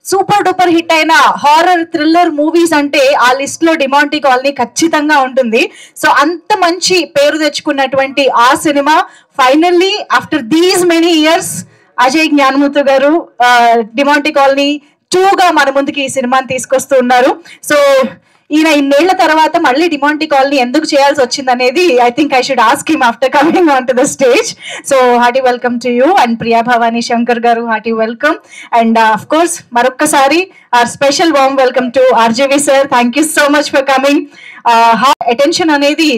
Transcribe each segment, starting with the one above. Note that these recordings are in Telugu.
సూపర్ డూపర్ హిట్ అయిన హారర్ థ్రిల్లర్ మూవీస్ అంటే ఆ లిస్ట్ లో డిమాంటీ కాలనీ ఖచ్చితంగా ఉంటుంది. సో అంత మంచి పేరు తెచ్చుకున్నటువంటి ఆ cinema finally after these many years Ajay Gnanamurthy గారు డిమాంటీ కాలనీ 2 గా మన ముందుకి ఈ సినిమాని తీసుకొస్తూ ఉన్నారు. సో ఈయన ఇన్నేళ్ల తర్వాత మళ్ళీ డిమాంటీ కాలనీ ఎందుకు చేయాల్సి వచ్చింది అనేది I think I should ask him after coming on to the stage. So hearty welcome to you and Priya Bhavani Shankar garu, hearty welcome. And of course మరొక్కసారి our special warm welcome to RJV sir. Thank you so much for coming. Attention అనేది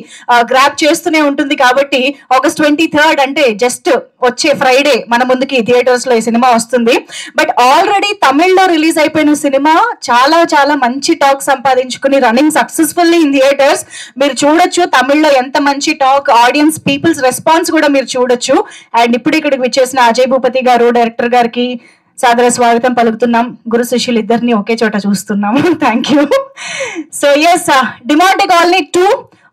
గ్రాప్ చేస్తూనే ఉంటుంది కాబట్టి August 23rd అంటే జస్ట్ వచ్చే ఫ్రైడే మన ముందుకి థియేటర్స్ లో ఈ సినిమా వస్తుంది. బట్ ఆల్రెడీ తమిళ్లో రిలీజ్ అయిపోయిన సినిమా చాలా చాలా మంచి టాక్ సంపాదించుకుని రన్నింగ్ సక్సెస్ఫుల్లీ ఇన్ థియేటర్స్. మీరు చూడొచ్చు తమిళ్లో ఎంత మంచి టాక్, ఆడియన్స్ పీపుల్స్ రెస్పాన్స్ కూడా మీరు చూడొచ్చు. అండ్ ఇప్పుడు ఇక్కడికి విచ్చేసిన అజయ్ భూపతి గారు డైరెక్టర్ గారికి సాదర స్వాగతం పలుకుతున్నాం. గురు శిష్యులు ఇద్దరిని ఒకే చోట చూస్తున్నాము. Thank you. So yes, Demonte colony 2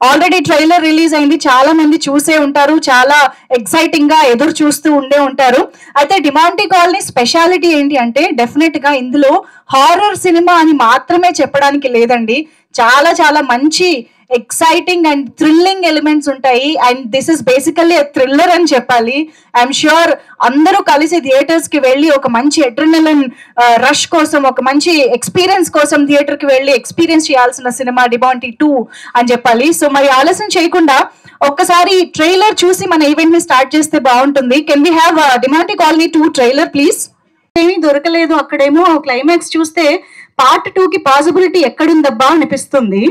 already trailer release అయింది. చాలా మంది చూసే ఉంటారు, చాలా ఎక్సైటింగ్ గా ఎదురు చూస్తూ ఉండే ఉంటారు. అయితే డిమాంటీ కాలనీ స్పెషాలిటీ ఏంటి అంటే డెఫినెట్ గా ఇందులో హారర్ సినిమా అని మాత్రమే చెప్పడానికి లేదండి. చాలా చాలా మంచి ఎక్సైటింగ్ అండ్ థ్రిల్లింగ్ ఎలిమెంట్స్ ఉంటాయి. And this is basically thriller అని చెప్పాలి. ఐఎమ్ ష్యూర్ అందరూ కలిసి థియేటర్స్ కి వెళ్ళి ఒక మంచి అడ్రినలిన్ రష్ కోసం, ఒక మంచి ఎక్స్పీరియన్స్ కోసం థియేటర్ కి వెళ్ళి ఎక్స్పీరియన్స్ చేయాల్సిన సినిమా డిమాంటీ 2 అని చెప్పాలి. సో మరి ఆలస్యం చేయకుండా ఒక్కసారి ట్రైలర్ చూసి మన ఈవెంట్ ని స్టార్ట్ చేస్తే బాగుంటుంది. Can we have Demonte colony 2 trailer please? ఏమీ దొరకలేదు. అక్కడేమో క్లైమాక్స్ చూస్తే పార్ట్ 2 కి పాసిబిలిటీ ఎక్కడుందబ్బా అనిపిస్తుంది.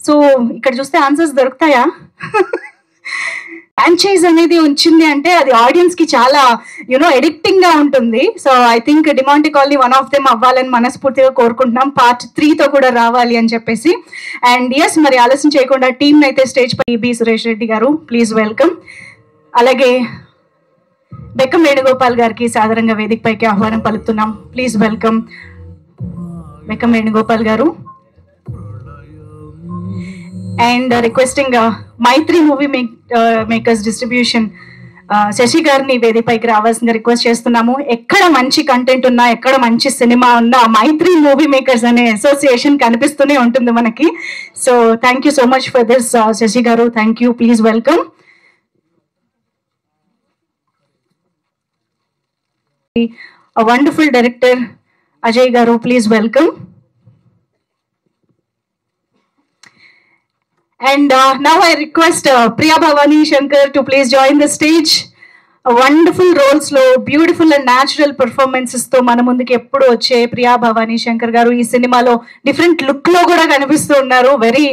సో ఇక్కడ చూస్తే ఆన్సర్స్ దొరుకుతాయా? ఫ్రాంచైజ్ అనేది వచ్చింది అంటే అది ఆడియన్స్ కి చాలా ఎడిక్టింగ్ గా ఉంటుంది. So I think Demonte colony one of them అవ్వాలని మనస్ఫూర్తిగా కోరుకుంటున్నాం. పార్ట్ 3 తో కూడా రావాలి అని చెప్పేసి. అండ్ ఎస్, మరి ఆలస్యం చేయకుండా టీమ్ అయితే స్టేజ్ పై బి సురేష్ రెడ్డి గారు ప్లీజ్ వెల్కమ్. అలాగే బెక్కం వేణుగోపాల్ గారికి సాధారణంగా వేదిక పైకి ఆహ్వానం పలుకుతున్నాం. ప్లీజ్ వెల్కమ్ బెక్కం వేణుగోపాల్ గారు. And requesting Mythri movie makers distribution Sasi గారిని వేదికపైకి రావాల్సిందిగా రిక్వెస్ట్ చేస్తున్నాము. ఎక్కడ మంచి కంటెంట్ ఉన్నా, ఎక్కడ మంచి సినిమా ఉన్నా మైత్రి మూవీ మేకర్స్ అనే అసోసియేషన్ కనిపిస్తూనే ఉంటుంది మనకి. So thank you so much for this Sasi garu, thank you. Please welcome. Wonderful director Ajay garu, please welcome. And now I request Priya Bhavani Shankar to please join the stage. Wonderful roles lo, beautiful and natural performances తో మన ముందుకి ఎప్పుడు వచ్చే ప్రియా భవానీ శంకర్ గారు ఈ సినిమాలో డిఫరెంట్ లుక్ లో కూడా కనిపిస్తూ ఉన్నారు. Very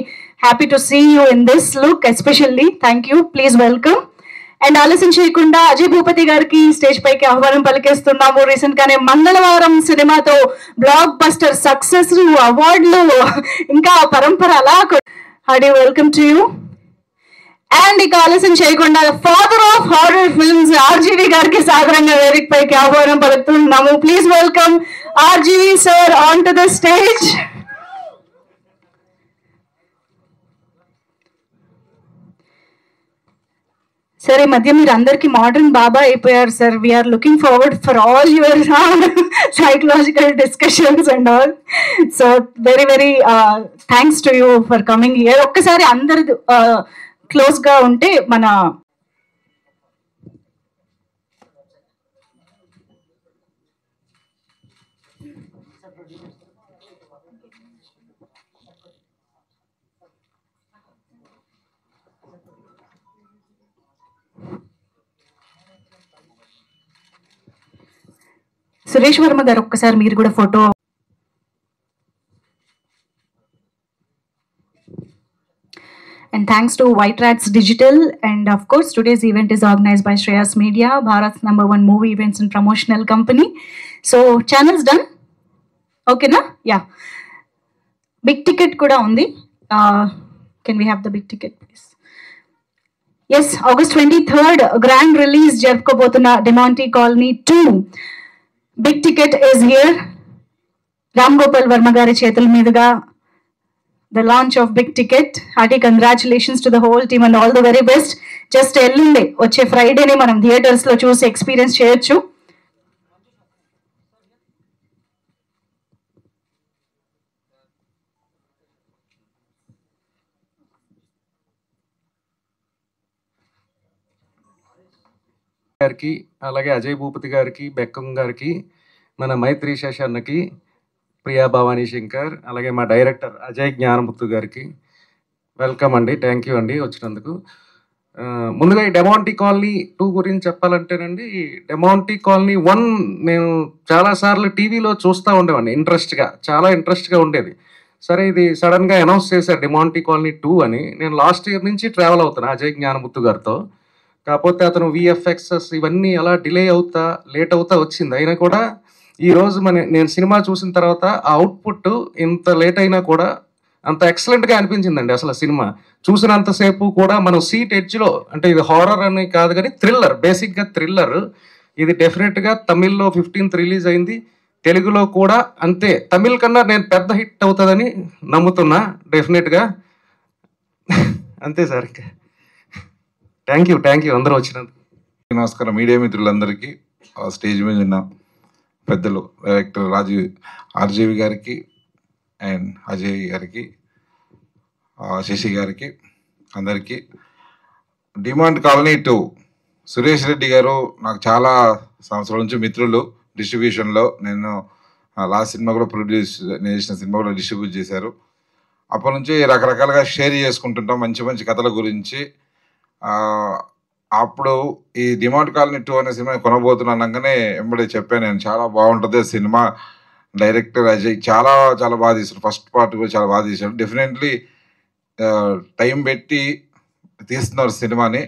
happy to see you in this look especially. Thank you. Please welcome. And ఆలస్యం చేయకుండా అజయ్ భూపతి గారికి స్టేజ్ పైకి ఆహ్వానం పలికేస్తున్నాము. రీసెంట్ గానే మంగళవారం సినిమాతో బ్లాక్ బస్టర్ సక్సెస్, అవార్డులు, ఇంకా పరంపర అలా. Hearty welcome to you. And ఇక ఆలస్యం చేయకుండా father of horror films RGV గారికి సాధారణంగా వేదిక పైకి ఆహ్వానం పలుకుతున్నాము. Please welcome RGV sir on to the stage. సరే, మధ్య మీరు అందరికి మోడర్న్ బాబా అయిపోయారు sir. We're looking forward for all your psychological discussions and all. So very very thanks to you for coming here. ఒక్కసారి అందరు క్లోజ్ గా ఉంటే మన సురేష్ వర్మ గారు ఒక్కసారి మీరు కూడా photo. And thanks to White Rats Digital, and of course today's event is organized by Shreyas Media, Bharat's #1 movie events and promotional company. So channels done, okay na? Yeah, big ticket kuda undi. Can we have the big ticket please? Yes, August 23rd grand release జరుపుకోబోతున్న Demonte colony 2 big ticket is here. Ram Gopal Varma గారి చేతుల మీదుగా the launch of big ticket. Hearty congratulations to the whole team and all the very best. Just ఎల్లుండే వచ్చే ఫ్రైడేనే మనం థియేటర్స్ లో చూసి ఎక్స్పీరియన్స్ చేయొచ్చు. గారికి, అలాగే అజయ్ భూపతి గారికి, బెక్కం గారికి, మన మైత్రి శశాన్నకి, ప్రియా భవానీ శంకర్, అలాగే మా డైరెక్టర్ అజయ్ జ్ఞానముత్తు గారికి వెల్కమ్ అండి. థ్యాంక్ యూ అండి వచ్చినందుకు. ముందుగా ఈ డెమాంటీ కాలనీ 2 గురించి చెప్పాలంటేనండి, డెమాంటీ కాలనీ 1 నేను చాలాసార్లు టీవీలో చూస్తూ ఉండేవాడిని చాలా ఇంట్రెస్ట్గా ఉండేది. సరే ఇది సడన్గా అనౌన్స్ చేశారు డెమాంటీ కాలనీ 2 అని. నేను లాస్ట్ ఇయర్ నుంచి ట్రావెల్ అవుతాను అజయ్ జ్ఞానముత్తు గారితో. కాకపోతే అతను విఎఫ్ఎక్సెస్ ఇవన్నీ అలా డిలే అవుతా లేట్ అవుతా వచ్చింది. అయినా కూడా ఈరోజు నేను సినిమా చూసిన తర్వాత ఆ అవుట్పుట్ ఇంత లేట్ అయినా కూడా అంత ఎక్సలెంట్గా అనిపించిందండి. అసలు సినిమా చూసినంతసేపు కూడా మనం సీట్ ఎడ్జ్లో, అంటే ఇది హారర్ అని కాదు కానీ థ్రిల్లర్, బేసిక్గా థ్రిల్లర్. ఇది డెఫినెట్గా తమిళ్లో 15th రిలీజ్ అయింది, తెలుగులో కూడా అంతే. తమిళ్ కన్నా నేను పెద్ద హిట్ అవుతుందని నమ్ముతున్నా డెఫినెట్గా. అంతే సార్. థ్యాంక్ యూ అందరూ వచ్చినందుకు. నమస్కారం మీడియా మిత్రులందరికీ, స్టేజ్ మీద ఉన్న పెద్దలు, డైరెక్టర్ ఆర్జీవి గారికి అండ్ అజయ్ గారికి, శశి గారికి, అందరికీ. డిమాండ్ కాలనీ 2 సురేష్ రెడ్డి గారు నాకు చాలా సంవత్సరాల నుంచి మిత్రులు. డిస్ట్రిబ్యూషన్లో నేను లాస్ట్ సినిమా కూడా నేను చేసిన సినిమా కూడా డిస్ట్రిబ్యూట్ చేశారు. అప్పటి నుంచి రకరకాలుగా షేర్ చేసుకుంటుంటాం మంచి మంచి కథల గురించి. అప్పుడు ఈ డిమాండ్ కాలనీ 2 అనే సినిమా కొనబోతున్నానగానే వెంబడే చెప్పాను నేను, చాలా బాగుంటుంది సినిమా. డైరెక్టర్ అజయ్ చాలా చాలా బాగా తీశాడు, ఫస్ట్ పార్ట్ కూడా చాలా బాగా తీశాడు. డెఫినెట్లీ టైం పెట్టి తీస్తున్నారు సినిమాని,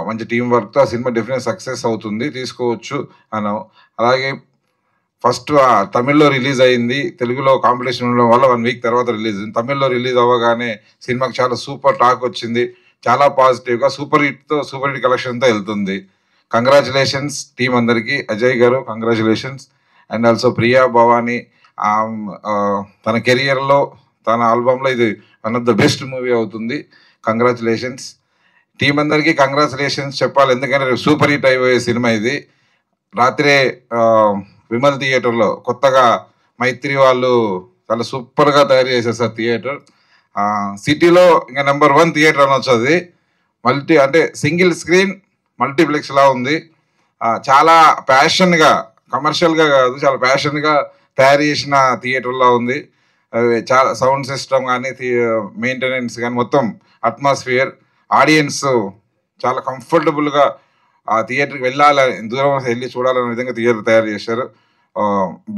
మంచి టీం వర్క్తో ఆ సినిమా డెఫినెట్ సక్సెస్ అవుతుంది, తీసుకోవచ్చు అన్నాం. అలాగే ఫస్ట్ తమిళ్లో రిలీజ్ అయింది, తెలుగులో కాంపిటీషన్ ఉండడం వల్ల 1 వీక్ తర్వాత రిలీజ్ అయింది. తమిళ్లో రిలీజ్ అవ్వగానే సినిమాకి చాలా సూపర్ టాక్ వచ్చింది, చాలా పాజిటివ్గా సూపర్ హిట్ కలెక్షన్తో వెళ్తుంది. కంగ్రాచులేషన్స్ టీం అందరికీ. అజయ్ గారు congratulations, and also Priya Bhavani. తన కెరియర్లో తన ఆల్బంలో ఇది one of the best movie అవుతుంది. కంగ్రాచులేషన్స్ టీం అందరికీ, కంగ్రాచులేషన్స్ చెప్పాలి, ఎందుకంటే సూపర్ హిట్ అయిపోయే సినిమా ఇది. రాత్రే విమల్ థియేటర్లో కొత్తగా మైత్రి వాళ్ళు చాలా సూపర్గా తయారు చేశారు సార్ థియేటర్. సిటీలో ఇంకా నెంబర్ 1 థియేటర్ అనొచ్చు అది. అంటే సింగిల్ స్క్రీన్ మల్టీప్లెక్స్ లా ఉంది. చాలా ప్యాషన్గా, కమర్షియల్గా కాదు, చాలా ప్యాషన్గా తయారు చేసిన థియేటర్లా ఉంది. చాలా సౌండ్ సిస్టమ్ కానీ, మెయింటెనెన్స్ కానీ, మొత్తం అట్మాస్ఫియర్, ఆడియన్స్ చాలా కంఫర్టబుల్గా ఆ థియేటర్కి వెళ్ళాలని, దూరం వెళ్ళి చూడాలనే విధంగా థియేటర్ తయారు చేశారు.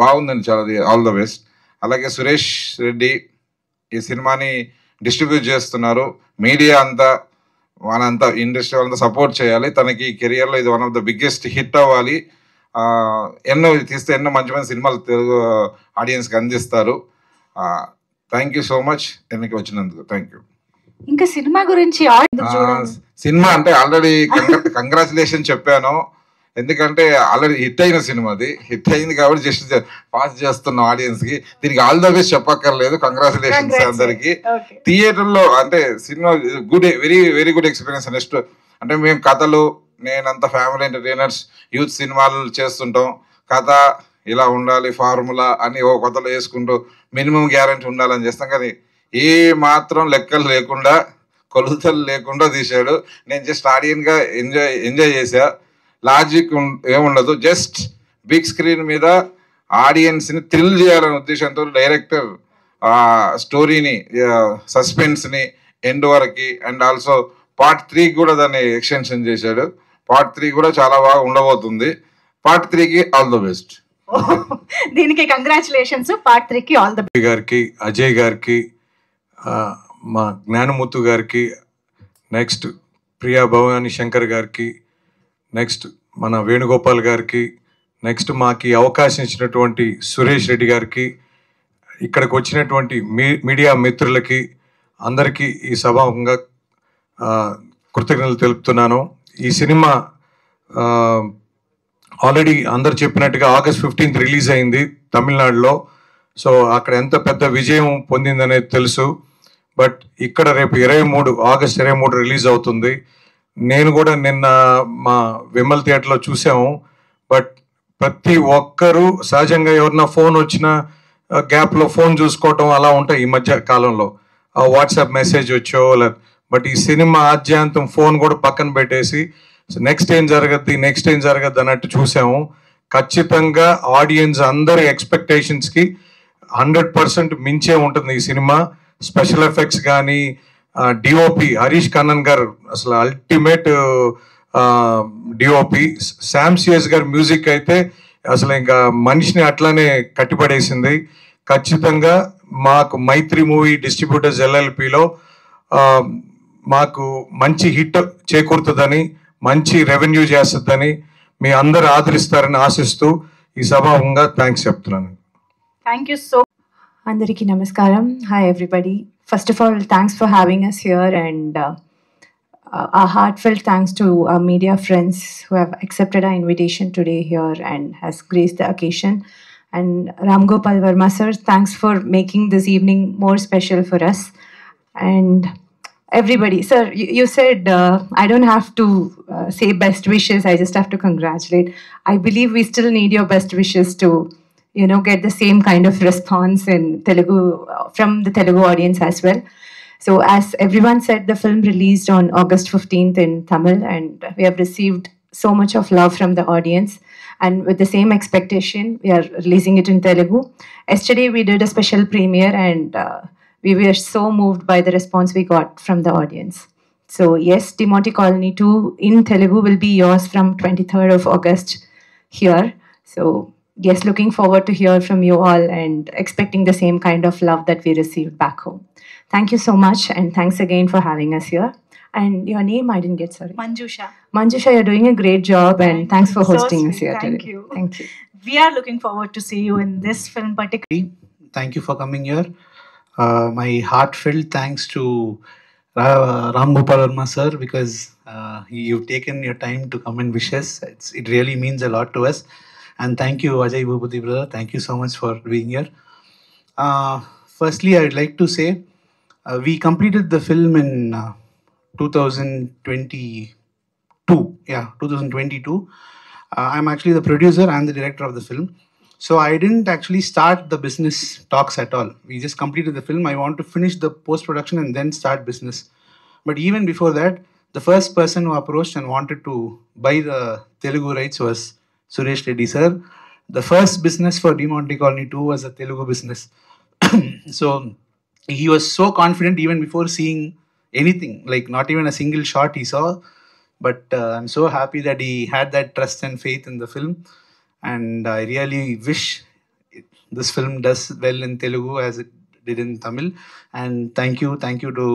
బాగుందండి, చాలా ఆల్ ద బెస్ట్. అలాగే సురేష్ రెడ్డి ఈ సినిమాని డిస్ట్రిబ్యూట్ చేస్తున్నారు. మీడియా అంతా మనంతా ఇండస్ట్రీ వాళ్ళంతా సపోర్ట్ చేయాలి. తనకి కెరియర్లో ఇది one of the biggest hit అవ్వాలి. ఎన్నో తీస్తే ఎన్నో మంచి మంచి సినిమాలు తెలుగు ఆడియన్స్కి అందిస్తారు. థ్యాంక్ యూ సో మచ్ ఎన్నిక వచ్చినందుకు. Thank you. ఇంకా సినిమా గురించి సినిమా అంటే ఆల్రెడీ కంగ్రాచులేషన్ చెప్పాను, ఎందుకంటే ఆల్రెడీ హిట్ అయిన సినిమా, అది హిట్ అయింది కాబట్టి జస్ట్ పాస్ చేస్తున్నాం ఆడియన్స్ కి. దీనికి ఆల్ ద బెస్ట్ చెప్పక్కర్లేదు, కంగ్రాచులేషన్స్ అందరికి. థియేటర్లో అంటే cinema good, very very good experience. Next అంటే మేము కథలు, నేనంతా ఫ్యామిలీ ఎంటర్టైనర్స్, యూత్ సినిమాలు చేస్తుంటాం. కథ ఇలా ఉండాలి, ఫార్ములా అని ఓ కథలు వేసుకుంటూ మినిమం గ్యారంటీ ఉండాలని చేస్తాం. కానీ ఏ మాత్రం లెక్కలు లేకుండా, కొలుతలు లేకుండా తీశాడు. నేను జస్ట్ ఆడియన్గా ఎంజాయ్ చేశా. లాజిక్ ఏముండదు, జస్ట్ బిగ్ స్క్రీన్ మీద ఆడియన్స్ని థ్రిల్ చేయాలనే ఉద్దేశంతో డైరెక్టర్ స్టోరీని, సస్పెన్స్ని ఎండ్ వరకు, అండ్ ఆల్సో పార్ట్ 3 కూడా దాన్ని ఎక్స్టెన్షన్ చేశాడు. పార్ట్ 3 కూడా చాలా బాగా ఉండబోతుంది. పార్ట్ 3కి ఆల్ ద బెస్ట్. దీనికి కంగ్రాచులేషన్స్. పార్ట్ 3కి ఆల్ ద బెస్ట్. గారికి, అజయ్ గారికి, మా జ్ఞానముత్తు గారికి, నెక్స్ట్ ప్రియా భవానీ శంకర్ గారికి, నెక్స్ట్ మన వేణుగోపాల్ గారికి, నెక్స్ట్ మాకు అవకాశం ఇచ్చినటువంటి సురేష్ రెడ్డి గారికి, ఇక్కడికి వచ్చినటువంటి మీడియా మిత్రులకి అందరికీ ఈ సభాముఖంగా కృతజ్ఞతలు తెలుపుతున్నాను. ఈ సినిమా ఆల్రెడీ అందరు చెప్పినట్టుగా August 15th రిలీజ్ అయింది తమిళనాడులో. సో అక్కడ ఎంత పెద్ద విజయం పొందిందనేది తెలుసు. బట్ ఇక్కడ రేపు August 23 రిలీజ్ అవుతుంది. నేను కూడా నిన్న మా విమల్ థియేటర్లో చూసాము. బట్ ప్రతి ఒక్కరూ సహజంగా ఎవరన్నా ఫోన్ వచ్చినా గ్యాప్లో ఫోన్ చూసుకోవటం అలా ఉంటాయి ఈ మధ్య కాలంలో, వాట్సాప్ మెసేజ్ వచ్చో. బట్ ఈ సినిమా ఆద్యాంతం ఫోన్ కూడా పక్కన పెట్టేసి నెక్స్ట్ ఏం జరగద్ది అన్నట్టు చూసాము. ఖచ్చితంగా ఆడియన్స్ అందరి ఎక్స్పెక్టేషన్స్కి 100% మించే ఉంటుంది ఈ సినిమా. స్పెషల్ ఎఫెక్ట్స్ కానీ, డిఓపి హరీష్ కన్నన్ గారు అసలు అల్టిమేట్ డిఓపి. శామ్ సిఎస్ గారి మ్యూజిక్ అయితే అసలు ఇంకా మనిషిని అట్లానే కట్టిపడేసింది. ఖచ్చితంగా మాకు మైత్రి మూవీ డిస్ట్రిబ్యూటర్స్ ఎల్ఎల్పిలో మాకు మంచి హిట్ చేకూరుతుందని, మంచి రెవెన్యూ చేస్తుందని, మీ అందరు ఆదరిస్తారని ఆశిస్తూ ఈ సభాముఖంగా థ్యాంక్స్ చెప్తున్నాను. Thank you so. Andariki namaskaram. Hi everybody. First of all, thanks for having us here, and a heartfelt thanks to our media friends who have accepted our invitation today here and has graced the occasion. And Ram Gopal Verma sir, thanks for making this evening more special for us. And everybody, sir, you said I don't have to say best wishes, I just have to congratulate. I believe we still need your best wishes to get the same kind of response in Telugu from the Telugu audience as well. So as everyone said, the film released on August 15th in Tamil, and we have received so much of love from the audience. And with the same expectation, we are releasing it in Telugu. Yesterday we did a special premiere, and we were so moved by the response we got from the audience. So yes, Demonte Colony 2 in Telugu will be yours from 23rd of August here. So yes, looking forward to hear from you all and expecting the same kind of love that we received back home. Thank you so much, and thanks again for having us here. And your name, I didn't get, sorry. Manjusha. Manjusha, you're doing a great job, and thanks for hosting us here Thank today. you. Thank you. We are looking forward to see you in this film particularly. Thank you for coming here. My heartfelt thanks to Ram Gopal Verma sir, because you've taken your time to come and wish us. It really means a lot to us. And thank you, Ajay Bhupathi brother. Thank you so much for being here. Firstly, I'd like to say we completed the film in 2022. Yeah, 2022. I'm actually the producer and the director of the film. So I didn't actually start the business talks at all. We just completed the film. I want to finish the post-production and then start business. But even before that, the first person who approached and wanted to buy the Telugu rights was Suresh Reddy sir. The first business for Demonte Colony 2 was a Telugu business. So he was so confident even before seeing anything, like not even a single shot he saw. But I'm so happy that he had that trust and faith in the film. And I really wish this film does well in Telugu as it did in Tamil. And thank you to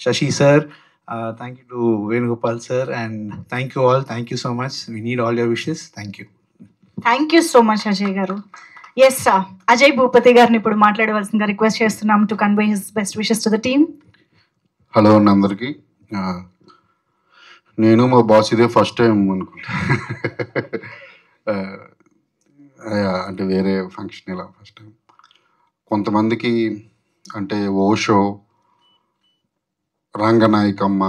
Shashi sir. Thank you to Venugopal sir, and thank you all. Thank you so much. We need all your wishes. Thank you. Thank you so much, Ajay garu. Yes, sir. Ajay Bhupathi గారిని ఇప్పుడు మాట్లాడవలసిందిగా రిక్వెస్ట్ చేస్తున్నాం to convey his best wishes to the team. Hello అండి అందరికీ. నేను మా బాస్ ఇదే ఫస్ట్ టైం అనుకుంటా, అంటే వేరే ఫంక్షన్ ఇలా ఫస్ట్ టైం. కొంతమందికి అంటే ఓషో, రంగనాయకమ్మ,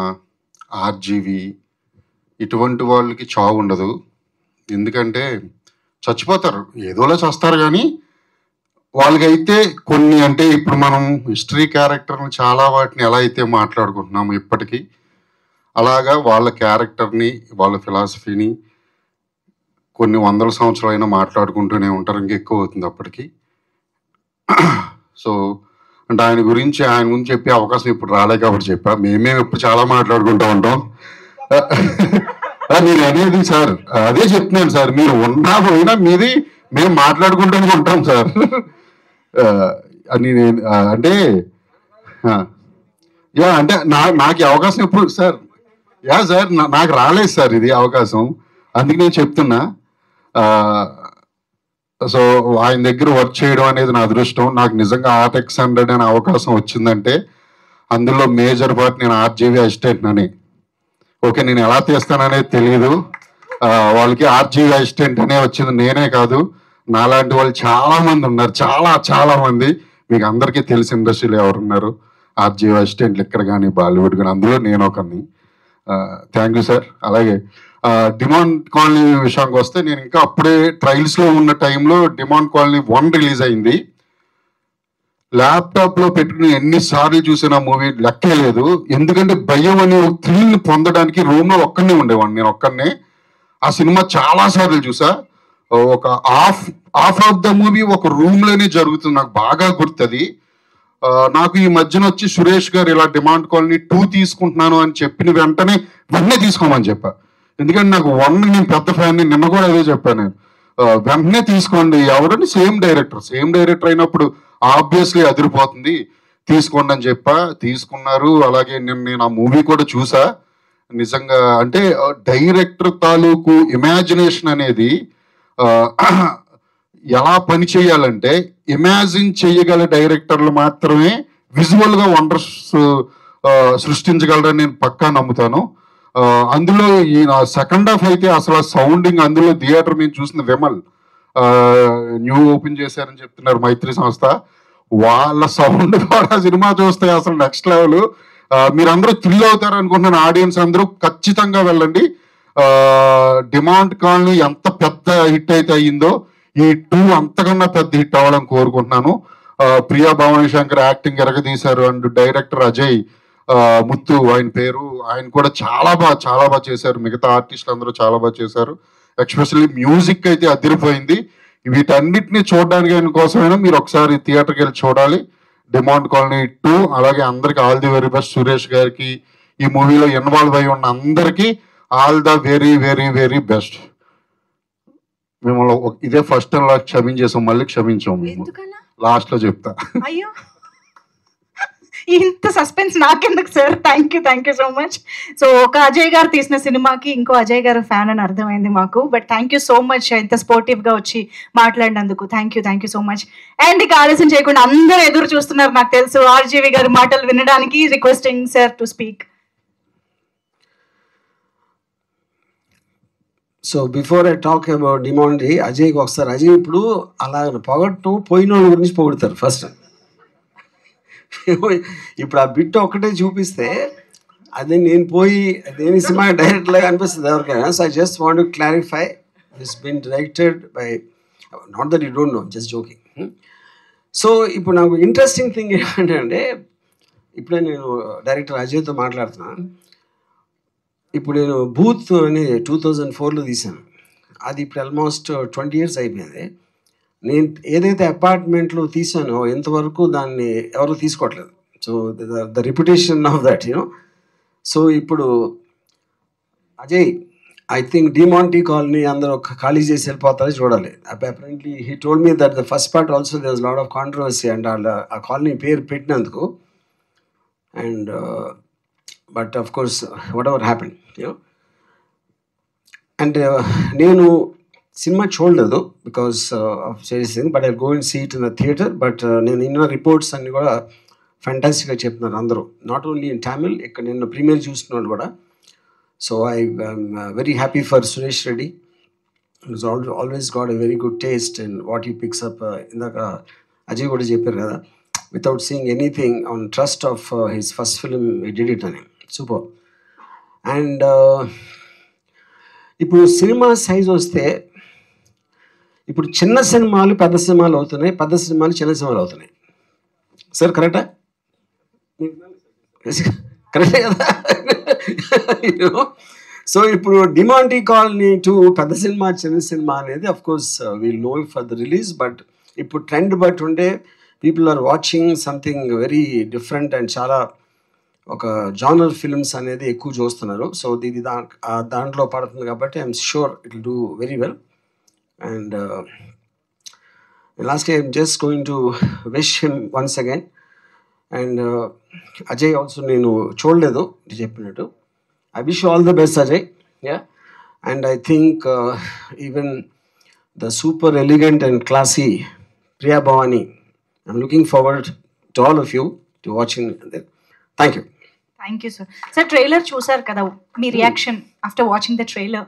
ఆర్జీవి ఇటువంటి వాళ్ళకి చావు ఉండదు. ఎందుకంటే చచ్చిపోతారు, ఏదోలా చేస్తారు. కానీ వాళ్ళకైతే కొన్ని అంటే ఇప్పుడు మనం హిస్టరీ క్యారెక్టర్ని చాలా వాటిని ఎలా అయితే మాట్లాడుకుంటున్నాము ఇప్పటికీ, అలాగా వాళ్ళ క్యారెక్టర్ని వాళ్ళ ఫిలాసఫీని కొన్ని వందల సంవత్సరాలైనా మాట్లాడుకుంటూనే ఉంటారు. ఇంకెక్కువ అవుతుంది అప్పటికి. సో అంటే ఆయన గురించి చెప్పే అవకాశం ఇప్పుడు రాలే కాబట్టి చెప్పా. మేమేమి ఇప్పుడు చాలా మాట్లాడుకుంటూ ఉంటాం. నేను అనేది సార్ అదే చెప్తున్నాను సార్, మీరు ఉన్నా పోయినా మీది మేము మాట్లాడుకుంటూనే ఉంటాం సార్ అని నేను అంటే అంటే నాకు ఈ అవకాశం ఎప్పుడు సార్ సార్ నాకు రాలేదు సార్ ఇది అవకాశం, అందుకే నేను చెప్తున్నా. సో ఆయన దగ్గర వర్క్ చేయడం అనేది నా అదృష్టం. నాకు నిజంగా RX100 అనే అవకాశం వచ్చిందంటే అందులో మేజర్ పార్ట్ నేను ఆర్జీవి అసిస్టెంట్ అని. ఓకే, నేను ఎలా తీస్తాననేది తెలియదు, వాళ్ళకి ఆర్జీవి అసిస్టెంట్ అనే వచ్చింది. నేనే కాదు, నాలాంటి వాళ్ళు చాలా మంది ఉన్నారు, చాలా మంది. మీకు అందరికీ తెలిసి ఇండస్ట్రీలో ఎవరున్నారు ఆర్జీవి అసిస్టెంట్లు ఇక్కడ కానీ బాలీవుడ్ కానీ, అందులో నేను ఒకరిని. Thank you sir. అలాగే డిమాండ్ కాలనీ విషయానికి వస్తే, నేను ఇంకా అప్పుడే ట్రయల్స్లో ఉన్న టైంలో డిమాండ్ కాలనీ 1 రిలీజ్ అయింది. ల్యాప్టాప్ లో పెట్టుకుని ఎన్నిసార్లు చూసిన మూవీ లెక్కే లేదు. ఎందుకంటే భయం అనే థ్రిల్ ని పొందడానికి రూమ్ లో ఒక్కనే ఉండేవాడిని, నేను ఒక్కనే. ఆ సినిమా చాలా సార్లు చూసా. ఒక హాఫ్ ఆఫ్ ద మూవీ ఒక రూమ్ లోనే జరుగుతుంది, నాకు బాగా గుర్తుంది. నాకు ఈ మధ్యన వచ్చి సురేష్ గారు ఇలా డిమాండ్ కాలనీ 2 తీసుకుంటున్నాను అని చెప్పిన వెంటనే వెంటనే తీసుకోమని చెప్పా. ఎందుకంటే నాకు 1 నేను పెద్ద ఫ్యాన్, నిన్న కూడా అదే చెప్పాను నేను. వెంటనే తీసుకోండి, ఎవరని సేమ్ డైరెక్టర్ అయినప్పుడు ఆబ్వియస్లీ అదిరిపోతుంది, తీసుకోండి అని చెప్పా. తీసుకున్నారు. అలాగే నేను ఆ మూవీ కూడా చూసా. నిజంగా అంటే డైరెక్టర్ తాలూకు ఇమాజినేషన్ అనేది ఎలా పని చేయాలంటే, ఇమాజిన్ చేయగల డైరెక్టర్లు మాత్రమే విజువల్ గా వండర్స్ సృష్టించగలరని నేను పక్కా నమ్ముతాను. అందులో ఈ సెకండ్ హాఫ్ అయితే అసలు సౌండింగ్, అందులో థియేటర్ మేము చూసిన విమల్ న్యూ ఓపెన్ చేశారని చెప్తున్నారు మైత్రి సంస్థ, వాళ్ళ సౌండ్ కూడా సినిమా చూస్తే అసలు నెక్స్ట్ లెవెల్. మీరందరూ థ్రిల్ అవుతారు అనుకుంటున్నాను. ఆడియన్స్ అందరూ ఖచ్చితంగా వెళ్ళండి. డిమాండ్ కాలనీ ఎంత పెద్ద హిట్ అయితే అయ్యిందో, ఈ 2 అంతకన్నా పెద్ద హిట్ అవ్వాలని కోరుకుంటున్నాను. ప్రియా భవానీ శంకర్ యాక్టింగ్ ఎరగదీశారు. అండ్ డైరెక్టర్ అజయ్ ముత్తు ఆయన పేరు, ఆయన కూడా చాలా బాగా చేశారు. మిగతా ఆర్టిస్టులు అందరూ చాలా బాగా చేశారు. ఎస్పెషల్లీ మ్యూజిక్ అయితే అదిరిపోయింది. వీటన్నిటిని చూడడానికి కోసమైనా మీరు ఒకసారి థియేటర్కి వెళ్ళి చూడాలి. Demand colony 2. అలాగే అందరికి all the very best. Suresh గారికి, ఈ మూవీలో ఇన్వాల్వ్ అయి ఉన్న అందరికీ all the very very very best. మిమ్మల్ని ఇదే ఫస్ట్ టైం లా క్షమించేసాం, మళ్ళీ క్షమించాం మేము. లాస్ట్ లో చెప్తా. అయ్యో, ఇంత సస్పెన్స్ నాకెందుకు sir? Thank you so much. So ఒక అజయ్ గారు తీసిన సినిమాకి ఇంకో అజయ్ గారు ఫ్యాన్ అని అర్థమైంది మాకు. But thank you so much ఇంత స్పోర్టివ్ గా వచ్చి మాట్లాడినందుకు. Thank you so much. And ఇక ఆలస్యం చేయకుండా అందరూ ఎదురు చూస్తున్నారు నాకు తెలుసు ఆర్జీవి గారి మాటలు వినడానికి. Requesting sir to speak. So before I talk about Demonte, అజయ్కి ఒకసారి, అజయ్ ఇప్పుడు అలా పొగట్టు పోయిన వాళ్ళ గురించి పొగుడతారు ఫస్ట్. ఇప్పుడు ఆ బిట్ ఒక్కటే చూపిస్తే అది నేను పోయి దేని సినిమా డైరెక్ట్ లాగా అనిపిస్తుంది ఎవరికైనా. So I just want to clarify, this been directed by, not that you don't know, just joking. సో ఇప్పుడు నాకు ఇంట్రెస్టింగ్ థింగ్ ఏంటంటే, ఇప్పుడే నేను డైరెక్టర్ అజయ్తో మాట్లాడుతున్నాను. ఇప్పుడు నేను బూత్ అని 2004లో తీశాను. అది ఇప్పుడు ఆల్మోస్ట్ 20 years అయిపోయింది. నేను ఏదైతే అపార్ట్మెంట్లో తీసానో ఎంతవరకు దాన్ని ఎవరు తీసుకోవట్లేదు. So the reputation of that you know. సో ఇప్పుడు Ajay, I think Demonte colony అందరూ ఖాళీ చేసి వెళ్ళిపోతారో చూడాలి. Apparently he told me that the first part also there was lot of controversy and ఆ కాలనీ పేరు పెట్టినందుకు. And but of course whatever happen you know. And నేను సినిమా చూడలేదు because of chasing, but I go and see it in the theatre. But నేను ఇన్న రిపోర్ట్స్ అన్ని కూడా ఫ్యాంటాస్టిక్గా చెప్తున్నారు అందరూ, నాట్ ఓన్లీ ఇన్ తమిళ్, ఇక్కడ నిన్న ప్రీమియర్ చూస్తున్నాడు కూడా. So I very happy for Suresh Reddy. Is always got a very good taste in what he picks up. ఇందాక అజయ్ కూడా చెప్పారు కదా, without seeing anything on trust of his first film he did it అని. సూపర్. అండ్ ఇప్పుడు సినిమా సైజ్ వస్తే, ఇప్పుడు చిన్న సినిమాలు పెద్ద సినిమాలు అవుతున్నాయి, పెద్ద సినిమాలు చిన్న సినిమాలు అవుతున్నాయి. సార్ కరెక్టా? కరెక్టే కదా? సో ఇప్పుడు డిమాంటీ కాలనీ 2 పెద్ద సినిమా చిన్న సినిమా అనేది of course will know for the release. But ఇప్పుడు ట్రెండ్ బట్టి ఉంటే people are watching something very different and చాలా ఒక జానర్ ఫిల్మ్స్ అనేది ఎక్కువ చూస్తున్నారు. సో ఇది దాంట్లో పడుతుంది కాబట్టి I'm sure it will do very well. And last I'm just going to wish him once again. And Ajay also నేను చూడలేదు చెప్పినట్టు. I wish all the best Ajay. Yeah. And I think even the super elegant and classy Priya Bhavani, I'm looking forward to all of you to watching. Thank you. Thank you sir. Sir trailer చూసారు కదా, మీ reaction after watching the trailer?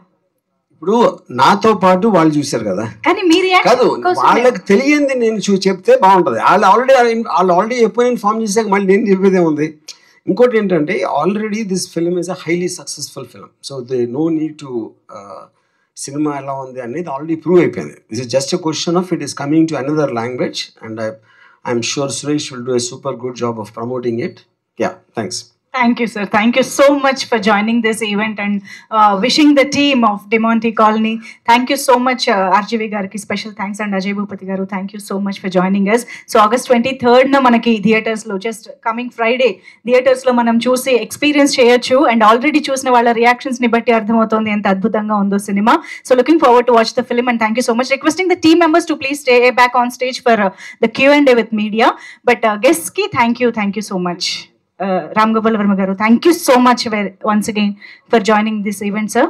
ఇప్పుడు నాతో పాటు వాళ్ళు చూశారు కదా, కానీ మీ రియాక్షన్ కాదు, వాళ్ళకి తెలియంది నేను చెప్తే బాగుంటుంది. వాళ్ళు ఆల్రెడీ ఎప్పుడు ఇన్ఫార్మ్ చేశాక మళ్ళీ నేను చెప్పేదే ఉంది. ఇంకోటి ఏంటంటే, already this film is a highly successful film. So they know need to cinema ఎలా ఉంది అనేది ఆల్రెడీ ప్రూవ్ అయిపోయింది. This is just a question of it is coming to another language. And I'm sure Suresh will do a super good job of promoting it. Yeah, thanks. Thank you, sir. Thank you so much for joining this event and wishing the team of Demonte Colony. Thank you so much, RGV Garki. Special thanks, and Ajay Bhupati Garu. Thank you so much for joining us. So August 23rd na manaki theaters lo, just coming Friday theaters lo manam చూసి ఎక్స్పీరియన్స్ చేయొచ్చు. అండ్ ఆల్రెడీ చూసిన వాళ్ళ రియాక్షన్స్ ని బట్టి అర్థమవుతోంది ఎంత అద్భుతంగా ఉందో cinema. So looking forward to watch the film and thank you so much. Requesting the team members to please stay back on stage for the Q&A with media. But guests ki thank you so much. Ram Gopal Verma garu, thank you so much once again for joining this event, sir.